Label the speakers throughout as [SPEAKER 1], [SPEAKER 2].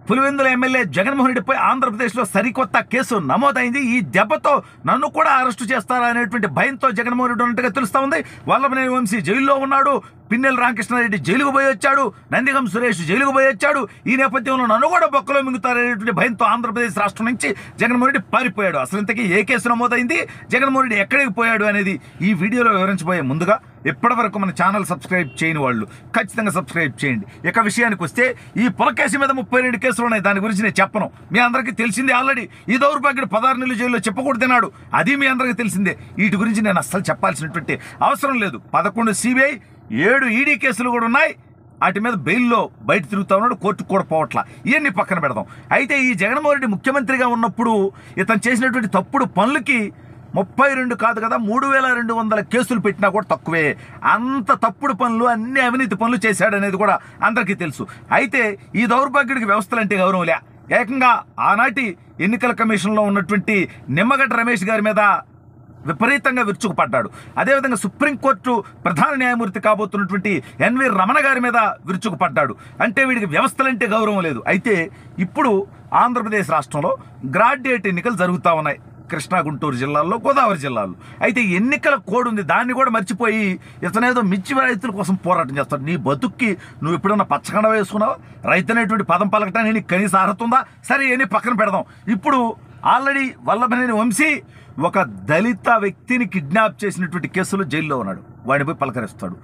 [SPEAKER 1] Pulivendula MLA Jaganmohan రెడ్డిపై ఆంధ్రప్రదేశ్లో సరికొత్త కేసు నమోదైంది. ఈ దెబ్బతో నన్ను కూడా అరెస్టు చేస్తారా అనేటువంటి భయంతో జగన్మోహన్ రెడ్డి ఉన్నట్టుగా తెలుస్తా ఉంది. వల్లభనేని వంశీ జైల్లో ఉన్నాడు, పిన్నెల రామకృష్ణారెడ్డి జైలుకు పోయి వచ్చాడు, నందిగం సురేష్ జైలుకు పోయి వచ్చాడు. ఈ నేపథ్యంలో నన్ను కూడా బొక్కలో మింగుతారనేటువంటి భయంతో ఆంధ్రప్రదేశ్ రాష్ట్రం నుంచి జగన్మోహన్ రెడ్డి పారిపోయాడు. అసలు ఇంతకీ ఏ కేసు నమోదైంది, జగన్మోహన్ రెడ్డి ఎక్కడికి పోయాడు అనేది ఈ వీడియోలో వివరించబోయే ముందుగా ఇప్పటివరకు మన ఛానల్ సబ్స్క్రైబ్ చేయని వాళ్ళు ఖచ్చితంగా సబ్స్క్రైబ్ చేయండి. ఇక విషయానికి వస్తే ఈ పులకేసు మీద 32 కేసులు ఉన్నాయి. దాని గురించి నేను చెప్పను, మీ అందరికీ తెలిసిందే ఆల్రెడీ. ఈ దౌర్భాగ్యుడు 16 నెలలు జైల్లో చెప్పకూడదు తిన్నాడు, అది మీ అందరికీ తెలిసిందే. వీటి గురించి నేను అస్సలు చెప్పాల్సినటువంటి అవసరం లేదు. 11 సిబిఐ 7 ఈడీ కేసులు కూడా ఉన్నాయి. వాటి మీద బెయిల్లో బయట తిరుగుతా ఉన్నాడు, కోర్టుకు కూడా పోవట్లా. ఇవన్నీ పక్కన పెడదాం. అయితే ఈ జగన్మోహన్ రెడ్డి ముఖ్యమంత్రిగా ఉన్నప్పుడు ఇతను చేసినటువంటి తప్పుడు పనులకి 32 కాదు కదా 3200 కేసులు పెట్టినా కూడా తక్కువే. అంత తప్పుడు పనులు, అన్ని అవినీతి పనులు చేశాడనేది కూడా అందరికీ తెలుసు. అయితే ఈ దౌర్భాగ్యుడికి వ్యవస్థలంటే గౌరవంలే. ఏకంగా ఆనాటి ఎన్నికల కమిషన్లో ఉన్నటువంటి నిమ్మగడ్డ రమేష్ గారి మీద విపరీతంగా విరుచుకుపడ్డాడు. అదేవిధంగా సుప్రీంకోర్టు ప్రధాన న్యాయమూర్తి కాబోతున్నటువంటి ఎన్వి రమణ గారి మీద విరుచుకుపడ్డాడు. అంటే వీడికి వ్యవస్థలంటే గౌరవం లేదు. అయితే ఇప్పుడు ఆంధ్రప్రదేశ్ రాష్ట్రంలో గ్రాడ్యుయేట్ ఎన్నికలు జరుగుతూ ఉన్నాయి, కృష్ణా గుంటూరు జిల్లాల్లో, గోదావరి జిల్లాల్లో. అయితే ఎన్నికల కోడ్ ఉంది, దాన్ని కూడా మర్చిపోయి ఇతనేదో మిర్చి రైతుల కోసం పోరాటం చేస్తాడు. నీ బతుక్కి నువ్వు ఎప్పుడన్నా పచ్చకండ వేసుకున్నావు? రైతు అనేటువంటి పదం పలకటానికి నీకు కనీస అర్హత ఉందా? సరే, ఇవన్నీ పక్కన పెడదాం. ఇప్పుడు ఆల్రెడీ వల్లభనేని వంశీ ఒక దళిత వ్యక్తిని కిడ్నాప్ చేసినటువంటి కేసులో జైల్లో ఉన్నాడు. వాడిని పోయి పలకరిస్తాడు.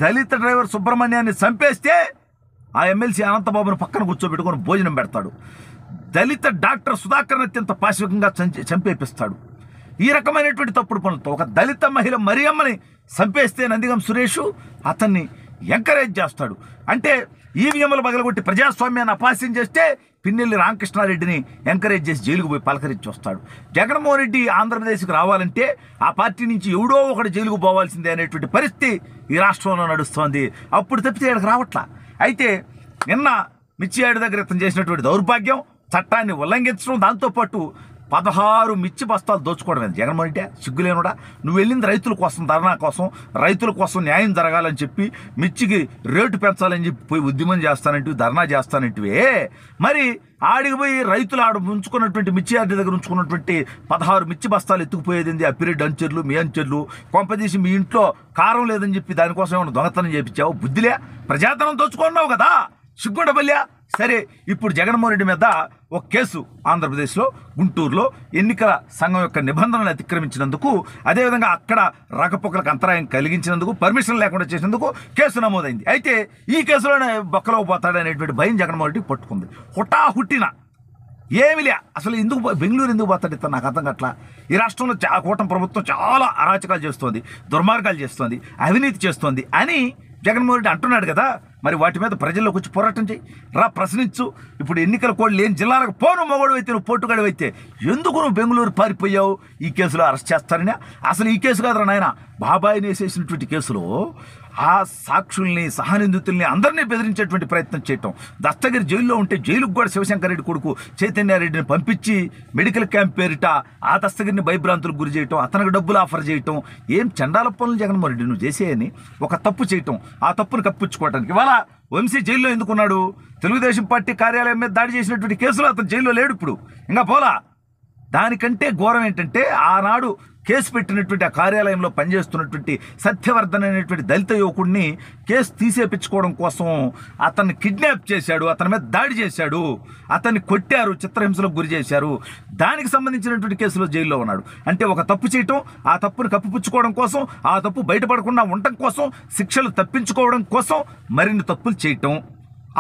[SPEAKER 1] దళిత డ్రైవర్ సుబ్రహ్మణ్యాన్ని చంపేస్తే ఆ ఎమ్మెల్సీ అనంతబాబును పక్కన కూర్చోబెట్టుకొని భోజనం పెడతాడు. దళిత డాక్టర్ సుధాకర్ని అత్యంత పాశవికంగా చంపేపిస్తాడు. ఈ రకమైనటువంటి తప్పుడు పనులతో ఒక దళిత మహిళ మరియమ్మని చంపేస్తే నందిగం సురేష్ అతన్ని ఎంకరేజ్ చేస్తాడు. అంటే ఈవీఎంలు పగలగొట్టి ప్రజాస్వామ్యాన్ని అపహాస్యం చేస్తే పిన్నెల్లి రామకృష్ణారెడ్డిని ఎంకరేజ్ చేసి జైలుకు పోయి పలకరించి వస్తాడు. జగన్మోహన్ రెడ్డి ఆంధ్రప్రదేశ్కి రావాలంటే ఆ పార్టీ నుంచి ఎవడో ఒకటి జైలుకు పోవాల్సిందే అనేటువంటి పరిస్థితి ఈ రాష్ట్రంలో నడుస్తోంది. అప్పుడు తప్పితే ఇక్కడికి రావట్లా. అయితే నిన్న మిర్చియాడి దగ్గర ఇతను చేసినటువంటి దౌర్భాగ్యం, చట్టాన్ని ఉల్లంఘించడం, దాంతోపాటు 16 మిర్చి బస్తాలు దోచుకోవడం. జగన్మోహన్ రెడ్డి సిగ్గులేనుడా? నువ్వు వెళ్ళింది రైతుల కోసం, ధర్నా కోసం, రైతుల కోసం న్యాయం జరగాలని చెప్పి, మిర్చికి రేటు పెంచాలని చెప్పి పోయి ఉద్యమం చేస్తానంటివి, ధర్నా చేస్తానంటివే. మరి ఆడికి పోయి రైతులు ఆడ ఉంచుకున్నటువంటి మిర్చి యార్డ్ దగ్గర ఉంచుకున్నటువంటి 16 మిర్చి బస్తాలు ఎత్తుకుపోయేది అప్పిరెడ్డి అంచెర్లు, మీ అంచెర్లు. కొంపదీసి మీ ఇంట్లో కారం లేదని చెప్పి దానికోసం ఏమైనా దొంగతనం చేయించావు? బుద్ధిలే, ప్రజాధనం దోచుకున్నావు కదా, సిగ్గుండబల్యా. సరే, ఇప్పుడు జగన్మోహన్ రెడ్డి మీద ఒక కేసు ఆంధ్రప్రదేశ్లో గుంటూరులో ఎన్నికల సంఘం యొక్క నిబంధనలు అతిక్రమించినందుకు, అదేవిధంగా అక్కడ రాకపోకలకు అంతరాయం కలిగించినందుకు, పర్మిషన్ లేకుండా చేసినందుకు కేసు నమోదైంది. అయితే ఈ కేసులోనే బొక్కలో పోతాడనేటువంటి భయం జగన్మోహన్ రెడ్డి పట్టుకుంది. హుటాహుట్టిన ఏమిలే, అసలు ఎందుకు బెంగళూరు ఎందుకు పోతాడు ఇతను? నాకు అర్థం కావట్లా. ఈ రాష్ట్రంలో కూటమి ప్రభుత్వం చాలా అరాచకాలు చేస్తోంది, దుర్మార్గాలు చేస్తోంది, అవినీతి చేస్తోంది అని జగన్మోహన్ రెడ్డి అంటున్నాడు కదా. మరి వాటి మీద ప్రజల్లోకి వచ్చి పోరాటం చేయి, రా, ప్రశ్నించు. ఇప్పుడు ఎన్నికల కోడ్ లేని జిల్లాలకు పోను మొగోడు అయితే, నువ్వు పోటుగాడు అయితే ఎందుకు నువ్వు బెంగళూరు పారిపోయావు? ఈ కేసులో అరెస్ట్ చేస్తారని. అసలు ఈ కేసు కాదురా నాయన, బాబాయిని వేసేసినటువంటి కేసులో ఆ సాక్షుల్ని, సహనిందితుల్ని అందరినీ బెదిరించేటువంటి ప్రయత్నం చేయటం. దస్తగిరి జైల్లో ఉంటే జైలుకు కూడా శివశంకర్ రెడ్డి కొడుకు చైతన్యారెడ్డిని పంపించి మెడికల్ క్యాంప్ పేరిట ఆ దస్తగిరిని భయభ్రాంతులకు గురి చేయటం, అతనికి డబ్బులు ఆఫర్ చేయటం, ఏం చండాల పనులు జగన్మోహన్ రెడ్డి నువ్వు చేసేయని ఒక తప్పు చేయటం, ఆ తప్పును కప్పించుకోవటానికి. ఇవాళ వంశీ జైల్లో ఎందుకున్నాడు? తెలుగుదేశం పార్టీ కార్యాలయం మీద దాడి చేసినటువంటి కేసులో అతను జైల్లో లేడు, ఇప్పుడు ఇంకా పోలా. దానికంటే ఘోరం ఏంటంటే, ఆనాడు కేసు పెట్టినటువంటి ఆ కార్యాలయంలో పనిచేస్తున్నటువంటి సత్యవర్ధన్ అనేటువంటి దళిత యువకుడిని కేసు తీసేపించుకోవడం కోసం అతన్ని కిడ్నాప్ చేశాడు, అతని మీద దాడి చేశాడు, అతన్ని కొట్టారు, చిత్రహింసలకు గురి చేశారు. దానికి సంబంధించినటువంటి కేసులో జైల్లో ఉన్నాడు. అంటే ఒక తప్పు చేయటం, ఆ తప్పును కప్పిపుచ్చుకోవడం కోసం, ఆ తప్పు బయటపడకుండా ఉండటం కోసం, శిక్షలు తప్పించుకోవడం కోసం మరిన్ని తప్పులు చేయటం,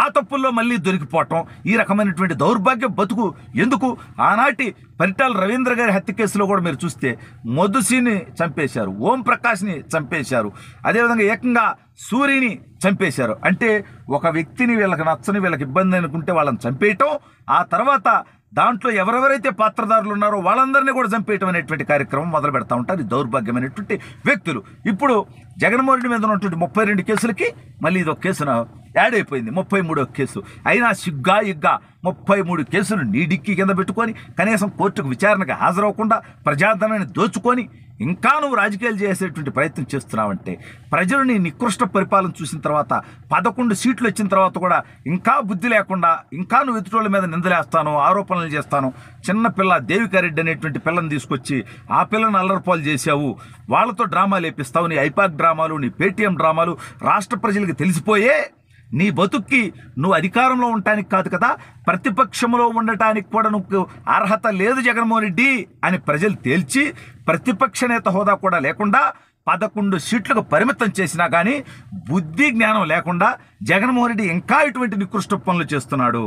[SPEAKER 1] ఆ తప్పుల్లో మళ్ళీ దొరికిపోవటం, ఈ రకమైనటువంటి దౌర్భాగ్య బతుకు ఎందుకు? ఆనాటి పరిటాల రవీంద్ర గారి హత్య కేసులో కూడా మీరు చూస్తే మధుసిని చంపేశారు, ఓం ప్రకాష్ని చంపేశారు, అదేవిధంగా ఏకంగా సూరిని చంపేశారు. అంటే ఒక వ్యక్తిని వీళ్ళకి నచ్చని, వీళ్ళకి ఇబ్బంది అనుకుంటే వాళ్ళని చంపేయటం, ఆ తర్వాత దాంట్లో ఎవరెవరైతే పాత్రదారులు ఉన్నారో వాళ్ళందరినీ కూడా చంపేయటం అనేటువంటి కార్యక్రమం మొదలు పెడతా ఉంటారు ఈ దౌర్భాగ్యమైనటువంటి వ్యక్తులు. ఇప్పుడు జగన్మోహన్ రెడ్డి మీద ఉన్నటువంటి 32 కేసులకి మళ్ళీ ఇదొక కేసున యాడ్ అయిపోయింది, 33వ కేసు. అయినా సిగ్గా ఇగ్గా 33 కేసులు నీ డిక్కీ కింద పెట్టుకొని కనీసం కోర్టుకు విచారణకు హాజరవ్వకుండా ప్రజాధనాన్ని దోచుకొని ఇంకా నువ్వు రాజకీయాలు చేసేటువంటి ప్రయత్నం చేస్తున్నావంటే ప్రజలు నీ నికృష్ట పరిపాలన చూసిన తర్వాత 11 సీట్లు వచ్చిన తర్వాత కూడా ఇంకా బుద్ధి లేకుండా ఇంకా నువ్వు ఎదుటోళ్ళ మీద నిందలేస్తాను, ఆరోపణలు చేస్తాను. చిన్న పిల్ల దేవికారెడ్డి అనేటువంటి పిల్లని తీసుకొచ్చి ఆ పిల్లని అల్లరిపాలు చేశావు, వాళ్ళతో డ్రామాలు వేపిస్తావు. నీ ఐపాక్ డ్రామాలు, నీ పేటీఎం డ్రామాలు రాష్ట్ర ప్రజలకి తెలిసిపోయే నీ బతుక్కి నువ్వు అధికారంలో ఉండటానికి కాదు కదా, ప్రతిపక్షంలో ఉండటానికి కూడా నువ్వు అర్హత లేదు జగన్మోహన్ రెడ్డి అని ప్రజలు తేల్చి ప్రతిపక్ష నేత హోదా కూడా లేకుండా 11 సీట్లకు పరిమితం చేసినా కానీ బుద్ధి జ్ఞానం లేకుండా జగన్మోహన్ రెడ్డి ఇంకా ఇటువంటి నికృష్ట పనులు చేస్తున్నాడు.